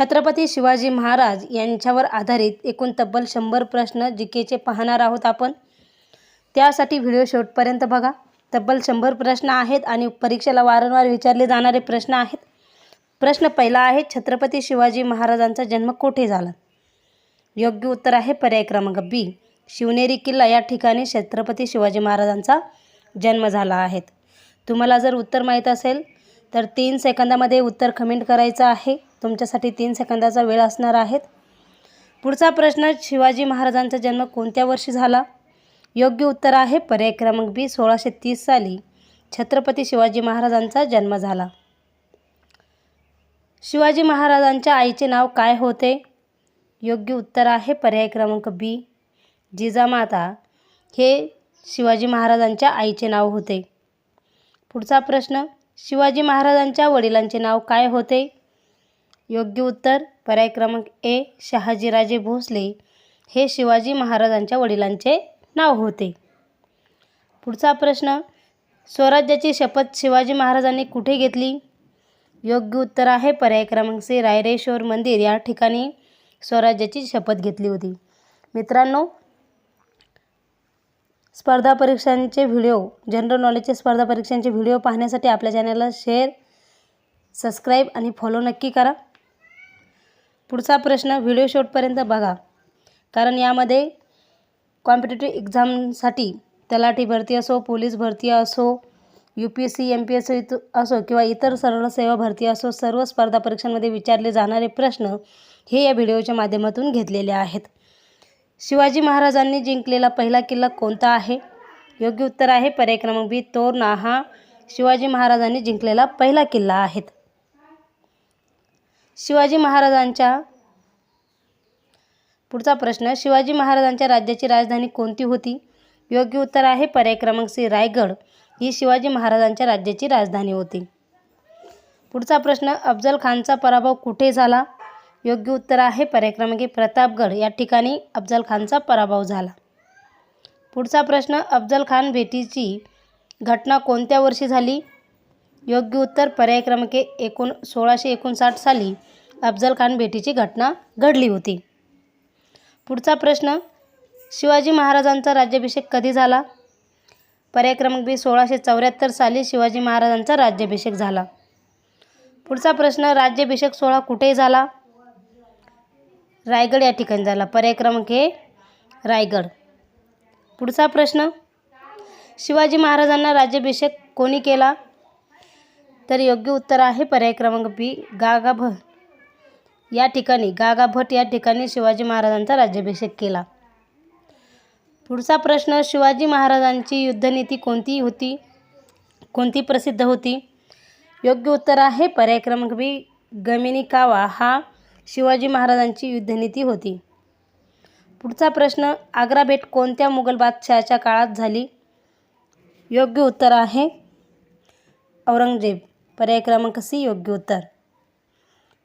छत्रपती शिवाजी महाराज यांच्यावर आधारित एकूण तब्बल 100 प्रश्न जीकेचे पाहणार आहोत आपण। त्यासाठी व्हिडिओ शेवटपर्यंत बघा। तब्बल 100 प्रश्न आहेत आणि परीक्षेला वारंवार विचारले जाणारे प्रश्न आहेत। प्रश्न पहिला आहे, छत्रपती शिवाजी महाराजांचा जन्म कोठे झाला? योग्य उत्तर आहे पर्याय क्रमांक बी, शिवनेरी किल्ला या ठिकाणी छत्रपती शिवाजी महाराजांचा जन्म झाला आहे। तुम्हाला जर उत्तर माहीत असेल तर 3 सेकंदामध्ये उत्तर कमेंट करायचं आहे। तुमच्यासाठी 3 सेकंदाचा वेळ असणार आहे। पुढचा प्रश्न, शिवाजी महाराजांचा जन्म कोणत्या वर्षी झाला? योग्य उत्तर आहे पर्याय क्रमांक बी, 1630 साली छत्रपती शिवाजी महाराजांचा जन्म झाला। शिवाजी महाराजांच्या आईचे नाव काय होते? योग्य उत्तर आहे पर्याय क्रमांक बी, जिजामाता हे शिवाजी महाराजांच्या आईचे नाव होते। पुढचा प्रश्न, शिवाजी महाराजांच्या वडिलांचे नाव काय होते? योग्य उत्तर पर्याय क्रमांक ए, शहाजीराजे भोसले हे शिवाजी महाराजांच्या वडिलांचे नाव होते। पुढचा प्रश्न, स्वराज्याची शपथ शिवाजी महाराजांनी कुठे घेतली? योग्य उत्तर आहे पर्याय क्रमांक सी, रायरेश्वर मंदिर या ठिकाणी स्वराज्याची शपथ घेतली होती। मित्रांनो, स्पर्धा परीक्षांचे व्हिडिओ, जनरल नॉलेजचे स्पर्धा परीक्षांचे व्हिडिओ पाहण्यासाठी आपल्या चॅनलला शेअर, सबस्क्राईब आणि फॉलो नक्की करा। पुढचा प्रश्न व्हिडिओ शेवटपर्यंत बघा, कारण यामध्ये कॉम्पिटिटिव्ह एक्झामसाठी तलाठी भरती असो, पोलीस भरती असो, UPSC MPSC असो किंवा इतर सरळ सेवा भरती असो, सर्व स्पर्धा परीक्षांमध्ये विचारले जाणारे प्रश्न हे या व्हिडिओच्या माध्यमातून घेतलेले आहेत। शिवाजी महाराजांनी जिंकलेला पहिला किल्ला कोणता आहे? योग्य उत्तर आहे पर्याय क्रमांक बी, तोरणा हा शिवाजी महाराजांनी जिंकलेला पहिला किल्ला आहे। शिवाजी महाराजांच्या पुढचा प्रश्न, शिवाजी महाराजांच्या राज्याची राजधानी कोणती होती? योग्य उत्तर आहे पर्याय क्रमांक सी, रायगड ही शिवाजी महाराजांच्या राज्याची राजधानी होती। पुढचा प्रश्न, अफजल खानचा पराभव कुठे झाला? योग्य उत्तर आहे पर्याय क्रमांक, प्रतापगड या ठिकाणी अफजल खानचा पराभव झाला। पुढचा प्रश्न, अफजल खान भेटीची घटना कोणत्या वर्षी झाली? योग्य उत्तर पर्याय क्रमांक 1659 साली अफजल खान भेटीची घटना घडली होती। पुढचा प्रश्न, शिवाजी महाराजांचा राज्याभिषेक कधी झाला? पर्याय क्रमांक बी, 1674 साली शिवाजी महाराजांचा राज्याभिषेक झाला। पुढचा प्रश्न, राज्याभिषेक सोहळा कुठे झाला? रायगड या ठिकाणी झाला। पर्याय क्रमांक ए, रायगड। पुढचा प्रश्न, शिवाजी महाराजांना राज्याभिषेक कोणी केला? तर योग्य उत्तर आहे पर्याय क्रमांक बी, गागाभट या ठिकाणी शिवाजी महाराजांचा राज्याभिषेक केला। पुढचा प्रश्न, शिवाजी महाराजांची युद्धनीती कोणती प्रसिद्ध होती? योग्य उत्तर आहे पर्याय क्रमांक बी, गमिनी कावा हा शिवाजी महाराजांची युद्धनीती होती। पुढचा प्रश्न, आग्रा भेट कोणत्या मुघल बादशहाच्या काळात झाली? योग्य उत्तर आहे औरंगजेब, पर्याय क्रमांक सी योग्य उत्तर।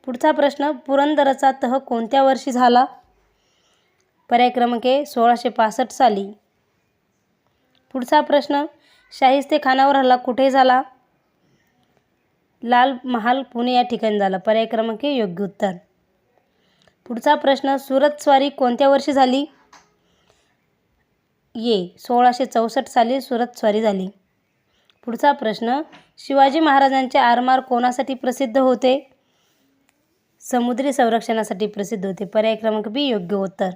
पुढचा प्रश्न, पुरंदरचा तह कोणत्या वर्षी झाला? पर्याय क्रमांक ए, 1665 साली। पुढचा प्रश्न, शाहिस्तेखानावर हल्ला कुठे झाला? लाल महाल पुणे या ठिकाणी झाला। पर्याय क्रमांक ए योग्य उत्तर। पुढचा प्रश्न, सुरत स्वारी कोणत्या वर्षी झाली? ये 1664 साली सुरत स्वारी झाली। पुढचा प्रश्न, शिवाजी महाराजांचे आरमार कोणासाठी प्रसिद्ध होते? समुद्री संरक्षणासाठी प्रसिद्ध होते। पर्याय क्रमांक बी योग्य उत्तर।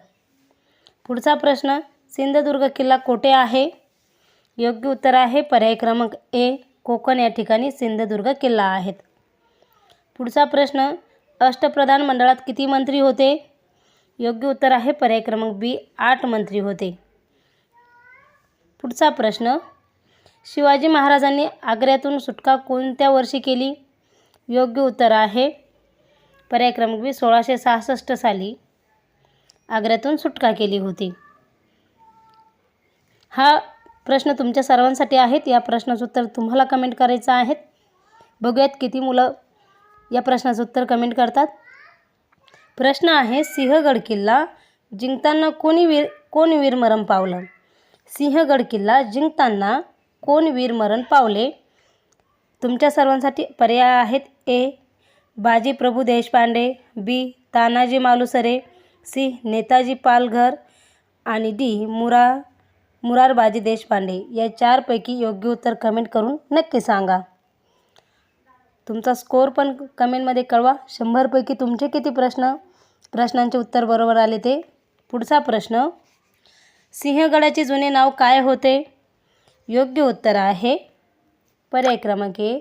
पुढचा प्रश्न, सिंधुदुर्ग किल्ला कोठे आहे? योग्य उत्तर आहे पर्याय क्रमांक ए, कोकण या ठिकाणी सिंधुदुर्ग किल्ला आहे। पुढचा प्रश्न, अष्टप्रधान मंडळात किती मंत्री होते? योग्य उत्तर आहे पर्याय क्रमांक बी, 8 मंत्री होते। पुढचा प्रश्न, शिवाजी महाराजांनी आग्र्यातून सुटका कोणत्या वर्षी केली? योग्य उत्तर आहे पर्याय क्रमांक बी, 1666 साली आग्र्यातून सुटका केली होती। हा प्रश्न तुमच्या सर्वांसाठी आहेत। या प्रश्नाचं उत्तर तुम्हाला कमेंट करायचं आहे। बघूयात किती मुलं या प्रश्नाचं उत्तर कमेंट करतात। प्रश्न आहे, सिंहगड किल्ला जिंकताना कोण वीरमरण पावलं? सिंहगड किल्ला जिंकताना कोण वीरमरण पावले? तुमच्या सर्वांसाठी पर्याय आहेत ए, बाजी प्रभू देशपांडे, बी तानाजी मालुसरे, सी नेताजी पालघर आणि डी मुरारबाजी देशपांडे. या 4पैकी योग्य उत्तर कमेंट करून नक्की सांगा. तुमचा स्कोअर पण कमेंटमध्ये कळवा. 100पैकी तुमचे किती प्रश्नांचे उत्तर बरोबर आले ते. पुढचा प्रश्न, सिंहगडाचे जुने नाव काय होते? योग्य उत्तर आहे पर्याय क्रमांक ए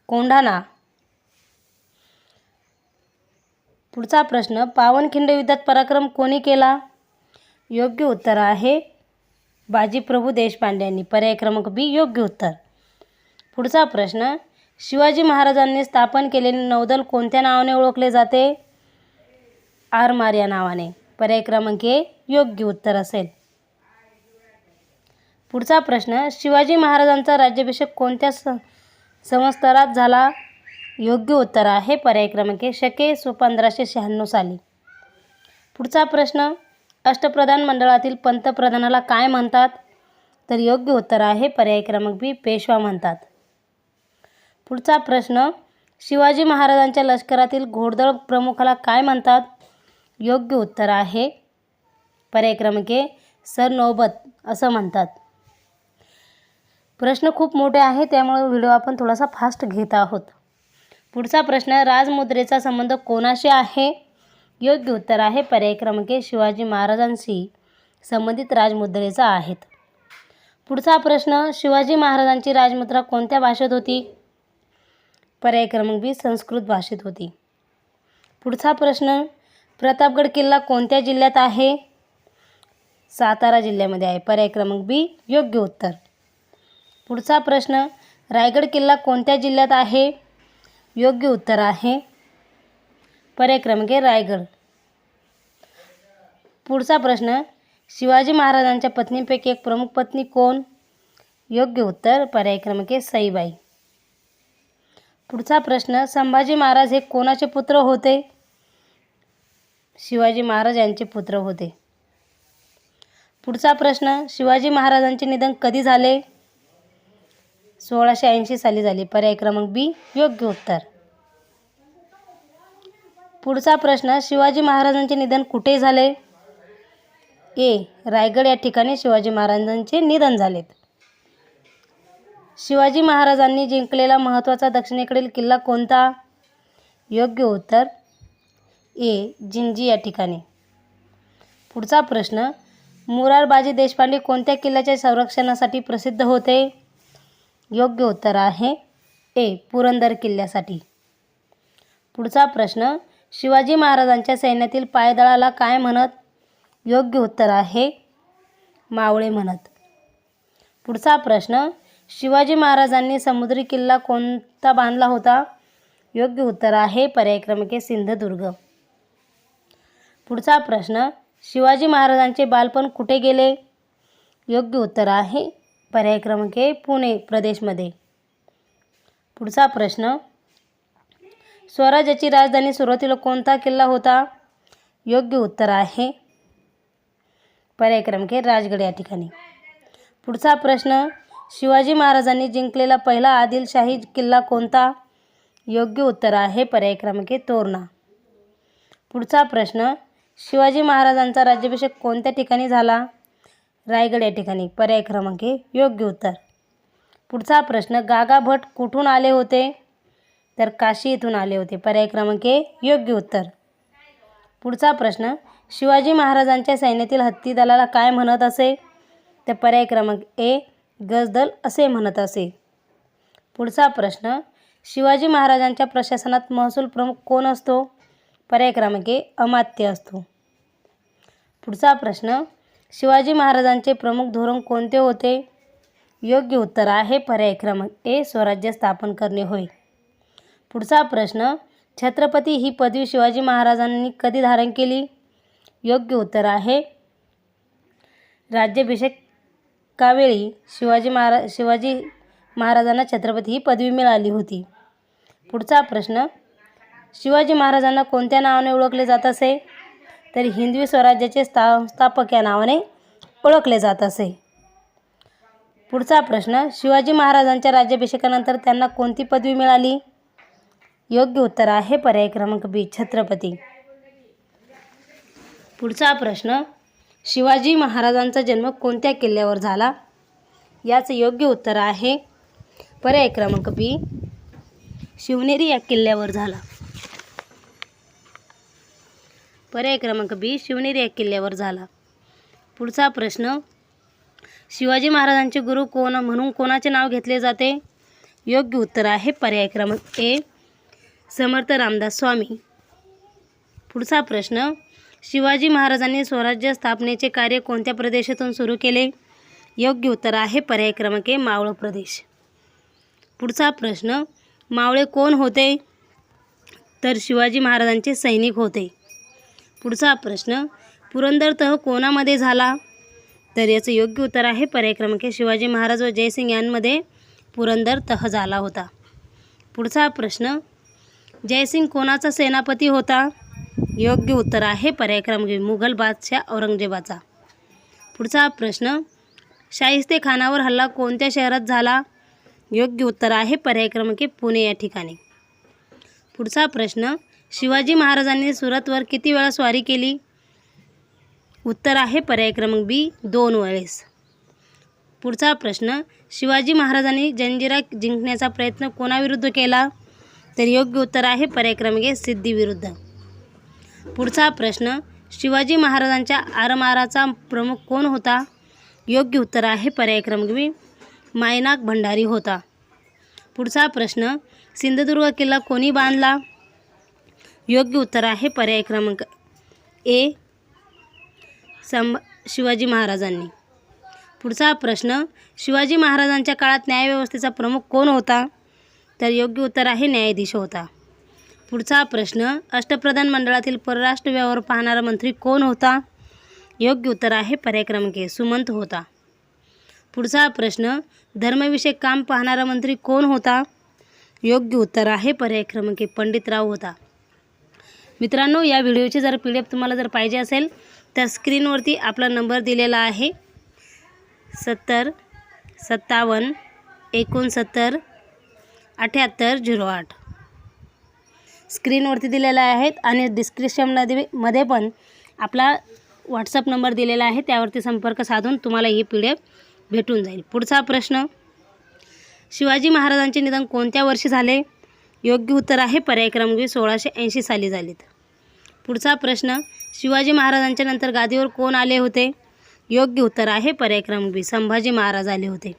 कोंढाणा. पुढचा प्रश्न, पावनखिंड युद्धात पराक्रम कोणी केला? योग्य उत्तर आहे बाजी प्रभू देशपांडे यांनी. पर्याय क्रमांक बी योग्य उत्तर. पुढचा प्रश्न, शिवाजी महाराजांनी स्थापन केलेले नौदल कोणत्या नावाने ओळखले जाते? आरमार या नावाने. पर्याय क्रमांक ए योग्य उत्तर असेल. पुढचा प्रश्न, शिवाजी महाराजांचा राज्याभिषेक कोणत्या संवत्सरात झाला? योग्य उत्तर आहे पर्याय क्रमांक ए शके 1596 साली. पुढचा प्रश्न, अष्टप्रधान मंडळातील पंतप्रधानाला काय म्हणतात? तर योग्य उत्तर आहे पर्याय क्रमांक बी पेशवा म्हणतात. पुढचा प्रश्न, शिवाजी महाराजांच्या लष्करातील घोडदळ प्रमुखाला काय म्हणतात? योग्य उत्तर आहे पर्याय क्रमांक ए सरनौबत असं म्हणतात. प्रश्न खूप मोठे आहे त्यामुळे व्हिडिओ आपण थोडासा फास्ट घेत आहोत. पुढचा प्रश्न, राजमुद्रेचा संबंध कोणाशी आहे? योग्य उत्तर आहे पर्याय क्रमांक ए शिवाजी महाराजांशी संबंधित राजमुद्रेचा आहेत. पुढचा प्रश्न, शिवाजी महाराजांची राजमुद्रा कोणत्या भाषेत होती? पर्याय क्रमांक बी संस्कृत भाषेत होती. पुढचा प्रश्न, प्रतापगड किल्ला कोणत्या जिल्ह्यात आहे? सातारा जिल्ह्यामध्ये आहे. पर्याय क्रमांक बी योग्य उत्तर. पुढचा प्रश्न, रायगड किल्ला कोणत्या जिल्ह्यात आहे? योग्य उत्तर आहे पर्याय क्रमांक रायगड. पुढचा प्रश्न, शिवाजी महाराजांच्या पत्नींपैकी एक प्रमुख पत्नी कोण? योग्य उत्तर पर्याय क्रमांक सईबाई. पुढचा प्रश्न, संभाजी महाराज हे कोणाचे पुत्र होते? शिवाजी महाराज यांचे पुत्र होते. पुढचा प्रश्न, शिवाजी महाराजांचे निधन कधी झाले? 1680 साली झाले. पर्याय क्रमांक बी योग्य उत्तर. पुढचा प्रश्न, शिवाजी महाराजांचे निधन कुठे झाले? ए रायगड या ठिकाणी शिवाजी महाराजांचे निधन झालेत. शिवाजी महाराजांनी जिंकलेला महत्त्वाचा दक्षिणेकडील किल्ला कोणता? योग्य उत्तर ए जिंजी या ठिकाणी. पुढचा प्रश्न, मुरारबाजी देशपांडे कोणत्या किल्ल्याच्या संरक्षणासाठी प्रसिद्ध होते? योग्य उत्तर आहे ए पुरंदर किल्ल्यासाठी. पुढचा प्रश्न, शिवाजी महाराजांच्या सैन्यातील पायदळाला काय म्हणत? योग्य उत्तर आहे मावळे म्हणत. पुढचा प्रश्न, शिवाजी महाराजांनी समुद्री किल्ला कोणता बांधला होता? योग्य उत्तर आहे पर्याय क्रमांक सिंधुदुर्ग. पुढचा प्रश्न, शिवाजी महाराजांचे बालपण कुठे गेले? योग्य उत्तर आहे पर्याय क्रमांक पुणे प्रदेशमध्ये. पुढचा प्रश्न, स्वराज्याची राजधानी सुरुवातीला कोणता किल्ला होता? योग्य उत्तर आहे पर्याय क्रमांक राजगड या ठिकाणी. पुढचा प्रश्न, शिवाजी महाराजांनी जिंकलेला पहिला आदिलशाही किल्ला कोणता? योग्य उत्तर आहे पर्याय क्रमांक तोरणा. पुढचा प्रश्न, शिवाजी महाराजांचा राज्याभिषेक कोणत्या ठिकाणी झाला? रायगड या ठिकाणी. पर्याय क्रमांक योग्य उत्तर. पुढचा प्रश्न, गागा भट कुठून आले होते? तर काशी येथून आले होते. पर्याय क्रमांक योग्य उत्तर. पुढचा प्रश्न, शिवाजी महाराजांच्या सैन्यातील हत्ती दलाला काय म्हणत असे? तर पर्याय क्रमांक ए गजदल असे म्हणत असे. पुढचा प्रश्न, शिवाजी महाराजांच्या प्रशासनात महसूल प्रमुख कोण असतो? पर्याय क्रमांक अमात्य असतो. पुढचा प्रश्न, शिवाजी महाराजांचे प्रमुख धोरण कोणते होते? योग्य उत्तर आहे पर्याय क्रमांक स्वराज्य स्थापन करणे होय. पुढचा प्रश्न, छत्रपती ही पदवी शिवाजी महाराजांनी कधी धारण केली? योग्य उत्तर आहे राज्याभिषेकावेळी शिवाजी महाराजांना छत्रपती ही पदवी मिळाली होती. पुढचा प्रश्न, शिवाजी महाराजांना कोणत्या नावाने ओळखले जात असे? तर हिंदवी स्वराज्याचे स्थापक या नावाने ओळखले जात असे. पुढचा प्रश्न, शिवाजी महाराजांच्या राज्याभिषेकानंतर त्यांना कोणती पदवी मिळाली? योग्य उत्तर आहे पर्याय क्रमांक बी छत्रपती. पुढचा प्रश्न, शिवाजी महाराजांचा जन्म कोणत्या किल्ल्यावर झाला? याचं योग्य उत्तर आहे पर्याय क्रमांक बी शिवनेरी या किल्ल्यावर झाला. पर्याय क्रमांक बी शिवनेरी या किल्ल्यावर झाला. पुढचा प्रश्न, शिवाजी महाराजांचे गुरु कोण म्हणून कोणाचे नाव घेतले जाते? योग्य उत्तर आहे पर्याय क्रमांक ए समर्थ रामदास स्वामी. पुढचा प्रश्न, शिवाजी महाराजांनी स्वराज्य स्थापनेचे कार्य कोणत्या प्रदेशातून सुरू केले? योग्य उत्तर आहे पर्याय क्रमांक ए मावळ प्रदेश. पुढचा प्रश्न, मावळे कोण होते? तर शिवाजी महाराजांचे सैनिक होते. पुढचा प्रश्न, पुरंदर तह कोणामध्ये झाला? तर याचं योग्य उत्तर आहे पर्याय क्रमांक ए शिवाजी महाराज व जयसिंग यांमध्ये पुरंदर तह झाला होता. पुढचा प्रश्न, जयसिंग कोणाचा सेनापती होता? योग्य उत्तर आहे पर्याय क्रमांक बी मुघल बादशाह औरंगजेबाचा. पुढचा प्रश्न, शाहिस्ते खानावर हल्ला कोणत्या शहरात झाला? योग्य उत्तर आहे पर्याय क्रमांक पुणे या ठिकाणी. पुढचा प्रश्न, शिवाजी महाराजांनी सुरतवर किती वेळा स्वारी केली? उत्तर आहे पर्याय क्रमांक बी 2 वेळेस. पुढचा प्रश्न, शिवाजी महाराजांनी जंजिरा जिंकण्याचा प्रयत्न कोणाविरुद्ध केला? तर योग्य उत्तर आहे पर्याय क्रमांक ए सिद्धी-विरुद्ध. पुढचा प्रश्न, शिवाजी महाराजांच्या आरमाराचा प्रमुख कोण होता? योग्य उत्तर आहे पर्याय क्रमांक बी मायनाक भंडारी होता. पुढचा प्रश्न, सिंधुदुर्ग किल्ला कोणी बांधला? योग्य उत्तर आहे पर्याय क्रमांक ए शिवाजी महाराजांनी. पुढचा प्रश्न, शिवाजी महाराजांच्या काळात न्यायव्यवस्थेचा प्रमुख कोण होता? तर योग्य उत्तर आहे न्यायाधीश होता. पुढचा प्रश्न, अष्टप्रधान मंडळातील परराष्ट्र व्यवहार पाहणारा मंत्री कोण होता? योग्य उत्तर आहे पर्याय क्रमांक ए सुमंत होता. पुढचा प्रश्न, धर्मविषयक काम पाहणारा मंत्री कोण होता? योग्य उत्तर आहे पर्याय क्रमांक ए पंडितराव होता. मित्रांनो, या व्हिडिओची जर PDF तुम्हाला जर पाहिजे असेल तर स्क्रीनवरती आपला नंबर दिलेला आहे 70 57 69 7808. स्क्रीनवरती दिलेला आहेत आणि डिस्क्रिप्शनमध्ये पण आपला व्हॉट्सअप नंबर दिलेला आहे, त्यावरती संपर्क साधून तुम्हाला ही PDF भेटून जाईल. पुढचा प्रश्न, शिवाजी महाराजांचे निधन कोणत्या वर्षी झाले? योग्य उत्तर आहे पर्याय क्रमांक 1680 साली झालेत. पुढचा प्रश्न, शिवाजी महाराजांच्या नंतर गादीवर कोण आले होते? योग्य उत्तर आहे पर्याय क्रमांक बी संभाजी महाराज आले होते.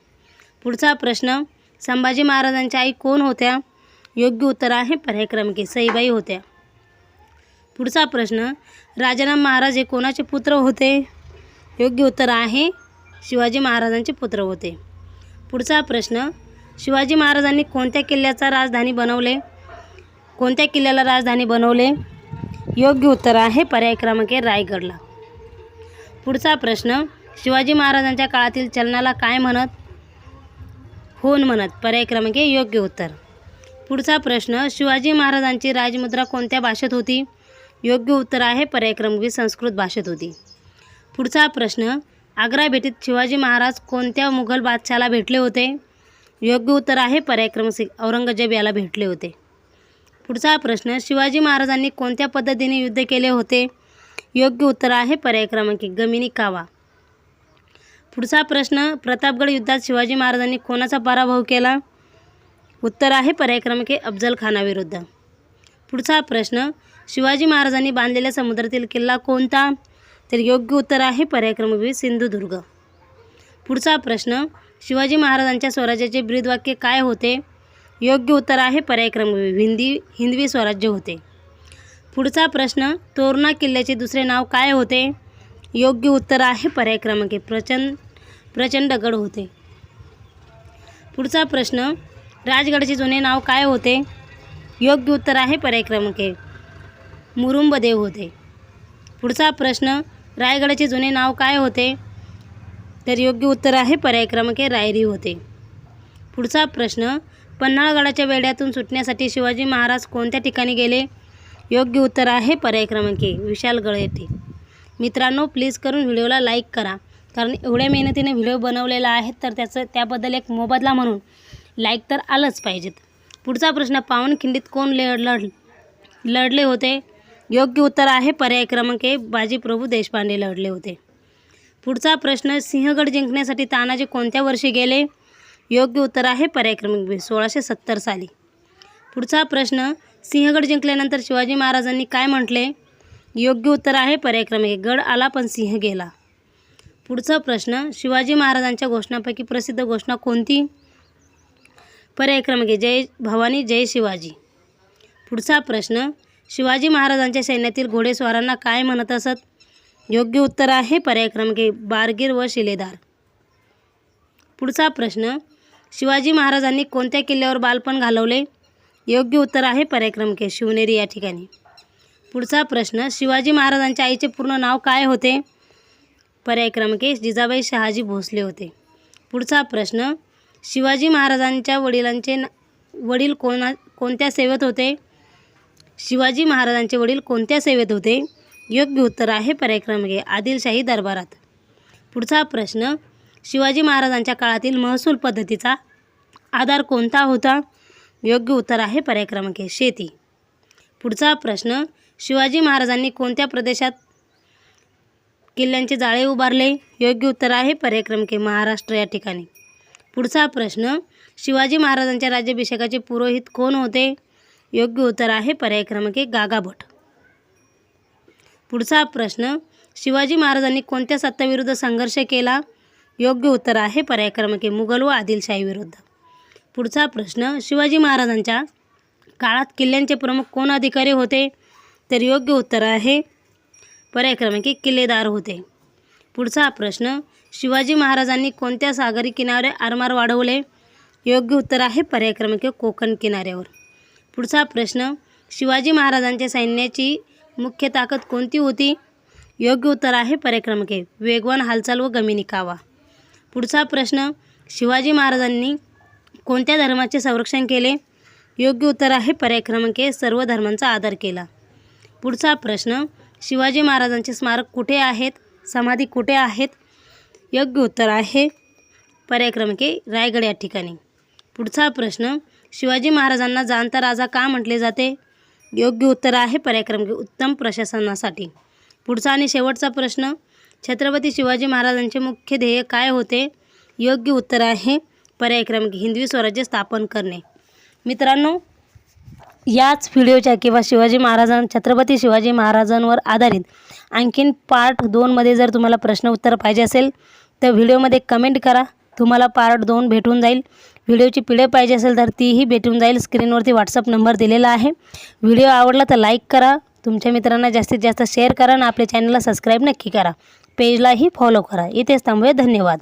पुढचा प्रश्न, संभाजी महाराजांच्या आई कोण होत्या? योग्य उत्तर आहे पर्याय क्रमांक सईबाई होत्या. पुढचा प्रश्न, राजाराम महाराज हे कोणाचे पुत्र होते? योग्य उत्तर आहे शिवाजी महाराजांचे पुत्र होते. पुढचा प्रश्न, शिवाजी महाराजांनी कोणत्या किल्ल्याचा राजधानी बनवले? कोणत्या किल्ल्याला राजधानी बनवले? योग्य उत्तर आहे पर्याय क्रमांक रायगडला. पुढचा प्रश्न, शिवाजी महाराजांच्या काळातील चलनाला काय म्हणत? होन म्हणत. पर्याय क्रमांक योग्य उत्तर. पुढचा प्रश्न, शिवाजी महाराजांची राजमुद्रा कोणत्या भाषेत होती? योग्य उत्तर आहे पर्याय क्रमांक संस्कृत भाषेत होती. पुढचा प्रश्न, आग्रा भेटीत शिवाजी महाराज कोणत्या मुघल बादशाहाला भेटले होते? योग्य उत्तर आहे पर्याय क्रमांक औरंगजेब याला भेटले होते. पुढचा प्रश्न, शिवाजी महाराजांनी कोणत्या पद्धतीने युद्ध केले होते? योग्य उत्तर आहे पर्याय क्रमांक गमिनी कावा. पुढचा प्रश्न, प्रतापगड युद्धात शिवाजी महाराजांनी कोणाचा पराभव केला? उत्तर आहे पर्याय क्रमांक अफजल खानाविरुद्ध. पुढचा प्रश्न, शिवाजी महाराजांनी बांधलेल्या समुद्रातील किल्ला कोणता? तर योग्य उत्तर आहे पर्याय क्रमांक सिंधुदुर्ग. पुढचा प्रश्न, शिवाजी महाराजांच्या स्वराज्याचे ब्रीदवाक्य काय होते? योग्य उत्तर आहे पर्याय क्रमांक हिंदवी स्वराज्य होते. पुढचा प्रश्न, तोरणा किल्ल्याचे दुसरे नाव काय होते? योग्य उत्तर आहे पर्याय क्रमांक प्रचंडगड होते. पुढचा प्रश्न, राजगडाचे जुने नाव काय होते? योग्य उत्तर आहे पर्याय क्रमांक मुरुंबदेव होते. पुढचा प्रश्न, रायगडाचे जुने नाव काय होते? तर योग्य उत्तर आहे पर्याय क्रमांक रायरी होते. पुढचा प्रश्न, पन्हाळगडाच्या वेढ्यातून सुटण्यासाठी शिवाजी महाराज कोणत्या ठिकाणी गेले? योग्य उत्तर आहे पर्याय क्रमांक विशालगड येथे. मित्रांनो, प्लीज करून व्हिडिओला लाईक करा, कारण एवढ्या मेहनतीने व्हिडिओ बनवलेला आहे तर त्याबद्दल एक मोबदला म्हणून लाईक तर आलंच पाहिजेत. पुढचा प्रश्न, पावनखिंडीत कोण लढले होते? योग्य उत्तर आहे पर्याय क्रमांक ए, बाजीप्रभू देशपांडे लढले होते. पुढचा प्रश्न, सिंहगड जिंकण्यासाठी तानाजी कोणत्या वर्षी गेले? योग्य उत्तर आहे पर्याय क्रमांक बी, 1670 साली. पुढचा प्रश्न, सिंहगड जिंकल्यानंतर शिवाजी महाराजांनी काय म्हटले? योग्य उत्तर आहे पर्याय क्रमांक ए, गड आला पण सिंह गेला. पुढचा प्रश्न, शिवाजी महाराजांच्या घोषणापैकी प्रसिद्ध घोषणा कोणती? पर्याय क्रमांक ए, जय भवानी जय शिवाजी. पुढचा प्रश्न, शिवाजी महाराजांच्या सैन्यातील घोडेस्वारांना काय म्हणत असत? योग्य उत्तर आहे पर्याय क्रमांक ए, बारगीर व शिलेदार. पुढचा प्रश्न, शिवाजी महाराजांनी कोणत्या किल्ल्यावर बालपण घालवले? योग्य उत्तर आहे पर्याय क्रमांक ए, शिवनेरी या ठिकाणी. पुढचा प्रश्न, शिवाजी महाराजांच्या आईचे पूर्ण नाव काय होते? पर्याय क्रमांक ए, जिजाबाई शहाजी भोसले होते. पुढचा प्रश्न, शिवाजी महाराजांच्या वडील कोणत्या सेवेत होते? शिवाजी महाराजांचे वडील कोणत्या सेवेत होते? योग्य उत्तर आहे पर्याय क्रमांक ए, आदिलशाही दरबारात. पुढचा प्रश्न, शिवाजी महाराजांच्या काळातील महसूल पद्धतीचा आधार कोणता होता? योग्य उत्तर आहे पर्याय क्रमांक ए, शेती. पुढचा प्रश्न, शिवाजी महाराजांनी कोणत्या प्रदेशात किल्ल्यांचे जाळे उभारले? योग्य उत्तर आहे पर्याय क्रमांक ए, महाराष्ट्र या ठिकाणी. पुढचा प्रश्न, शिवाजी महाराजांच्या राज्याभिषेकाचे पुरोहित कोण होते? योग्य उत्तर आहे पर्याय क्रमांक ए, गागाभट. पुढचा प्रश्न, शिवाजी महाराजांनी कोणत्या सत्ताविरुद्ध संघर्ष केला? योग्य उत्तर आहे पर्याय क्रमांक ए, मुघल व आदिलशाही विरुद्ध. पुढचा प्रश्न, शिवाजी महाराजांच्या काळात किल्ल्यांचे प्रमुख कोण अधिकारी होते? तर योग्य उत्तर आहे पर्याय क्रमांक ए, किल्लेदार होते. पुढचा प्रश्न, शिवाजी महाराजांनी कोणत्या सागरी किनारे आरमार वाढवले? योग्य उत्तर आहे पर्याय क्रमांक ए, कोकण किनाऱ्यावर. पुढचा प्रश्न, शिवाजी महाराजांच्या सैन्याची मुख्य ताकद कोणती होती? योग्य उत्तर आहे पर्याय क्रमांक ए, वेगवान हालचाल व गमिनी कावा. पुढचा प्रश्न, शिवाजी महाराजांनी कोणत्या धर्माचे संरक्षण केले? योग्य उत्तर आहे पर्याय क्रमांक ए, सर्व धर्मांचा आदर केला. पुढचा प्रश्न, शिवाजी महाराजांचे स्मारक कुठे आहेत? समाधी कुठे आहेत? योग्य उत्तर आहे पर्याय क्रमांक ए, रायगड या ठिकाणी. पुढचा प्रश्न, शिवाजी महाराजांना जाणता राजा का म्हटले जाते? योग्य उत्तर आहे पर्याय क्रमांक ए, उत्तम प्रशासनासाठी. पुढचा आणि शेवटचा प्रश्न, छत्रपती शिवाजी महाराजांचे मुख्य ध्येय काय होते? योग्य उत्तर आहे पर्याय क्रमांक ए, हिंदवी स्वराज्य स्थापन करणे. मित्रांनो, याच व्हिडिओच्या किंवा छत्रपती शिवाजी महाराजांवर आधारित आणखीन पार्ट 2मध्ये जर तुम्हाला प्रश्न उत्तर पाहिजे असेल तर व्हिडिओमध्ये कमेंट करा, तुम्हाला पार्ट 2 भेटून जाईल. व्हिडिओची PDF पाहिजे असेल तर तीही भेटून जाईल. स्क्रीनवरती WhatsApp नंबर दिलेला आहे. व्हिडिओ आवडला तर लाईक करा, तुमच्या मित्रांना जास्तीत जास्त शेअर करा आणि आपल्या चॅनलला सबस्क्राईब नक्की करा. पेजलाही फॉलो करा. इथेच थांबूया. धन्यवाद.